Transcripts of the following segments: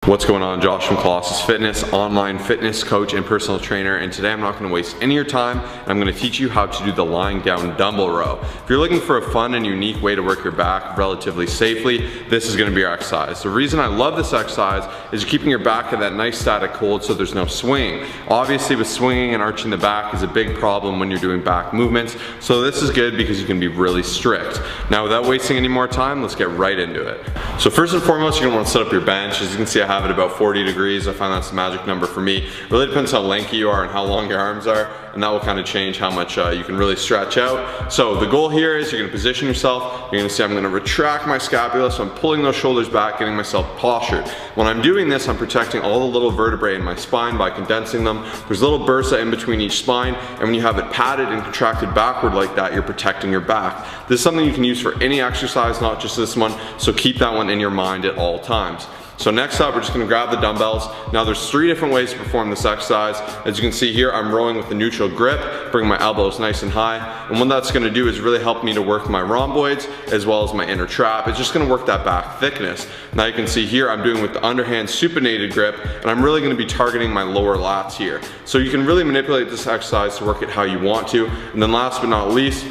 What's going on? Josh from Colossus Fitness, online fitness coach and personal trainer, and today I'm not going to waste any of your time. I'm going to teach you how to do the lying down dumbbell row. If you're looking for a fun and unique way to work your back relatively safely, this is going to be your exercise. The reason I love this exercise is you're keeping your back at that nice static hold so there's no swing. Obviously with swinging and arching the back is a big problem when you're doing back movements, so this is good because you can be really strict. Now without wasting any more time, let's get right into it. So first and foremost, you're going to want to set up your bench. As you can see, I have it about 40 degrees. I find that's the magic number for me. It really depends how lanky you are and how long your arms are, and that will kind of change how much you can really stretch out. So the goal here is you're going to position yourself. You're going to see I'm going to retract my scapula, so I'm pulling those shoulders back, getting myself postured. When I'm doing this, I'm protecting all the little vertebrae in my spine by condensing them. There's a little bursa in between each spine, and when you have it padded and contracted backward like that, you're protecting your back. This is something you can use for any exercise, not just this one, so keep that one in your mind at all times. So next up, we're just going to grab the dumbbells. Now there's 3 different ways to perform this exercise. As you can see here, I'm rowing with the neutral grip, bring my elbows nice and high. And what that's going to do is really help me to work my rhomboids as well as my inner trap. It's just going to work that back thickness. Now you can see here, I'm doing with the underhand supinated grip, and I'm really going to be targeting my lower lats here. So you can really manipulate this exercise to work it how you want to. And then last but not least,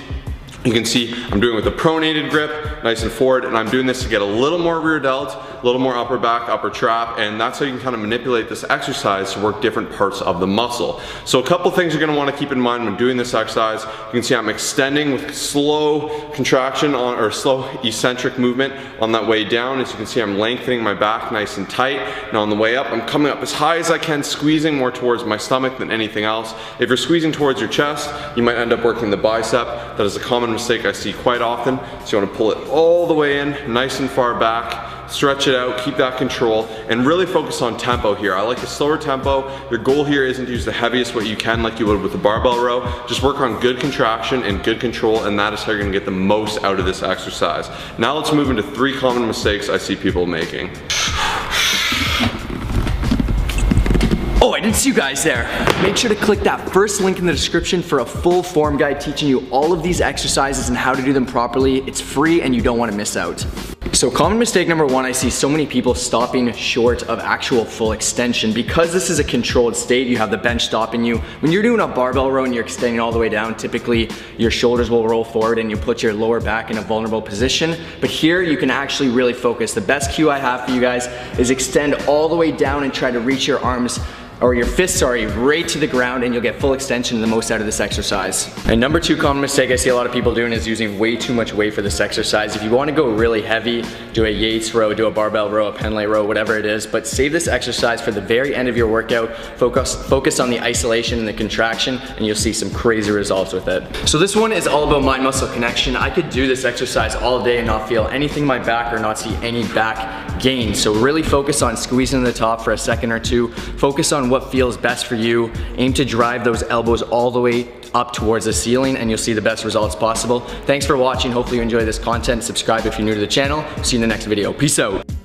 you can see I'm doing with the pronated grip, nice and forward, and I'm doing this to get a little more rear delt, a little more upper back, upper trap, and that's how you can kind of manipulate this exercise to work different parts of the muscle. So a couple things you're going to want to keep in mind when doing this exercise. You can see I'm extending with slow contraction or slow eccentric movement on that way down. As you can see, I'm lengthening my back nice and tight. Now on the way up, I'm coming up as high as I can, squeezing more towards my stomach than anything else. If you're squeezing towards your chest, you might end up working the bicep. That is a common mistake I see quite often. So you want to pull it all the way in, nice and far back, stretch it out, keep that control, and really focus on tempo here. I like a slower tempo. Your goal here isn't to use the heaviest weight you can like you would with a barbell row. Just work on good contraction and good control, and that is how you're going to get the most out of this exercise. Now let's move into 3 common mistakes I see people making. Oh, I didn't see you guys there. Make sure to click that first link in the description for a full form guide teaching you all of these exercises and how to do them properly. It's free and you don't want to miss out. So common mistake number 1, I see so many people stopping short of actual full extension. Because this is a controlled state, you have the bench stopping you. When you're doing a barbell row and you're extending all the way down, typically your shoulders will roll forward and you put your lower back in a vulnerable position. But here you can actually really focus. The best cue I have for you guys is extend all the way down and try to reach your arms or your fists, sorry, right to the ground, and you'll get full extension and the most out of this exercise. And number 2 common mistake I see a lot of people doing is using way too much weight for this exercise. If you want to go really heavy, do a Yates row, do a barbell row, a Pendlay row, whatever it is, but save this exercise for the very end of your workout. Focus on the isolation and the contraction, and you'll see some crazy results with it. So this one is all about mind-muscle connection. I could do this exercise all day and not feel anything in my back or not see any back gain. So really focus on squeezing the top for a second or 2. Focus on what feels best for you. Aim to drive those elbows all the way up towards the ceiling and you'll see the best results possible. Thanks for watching. Hopefully you enjoy this content. Subscribe if you're new to the channel. See you in the next video. Peace out.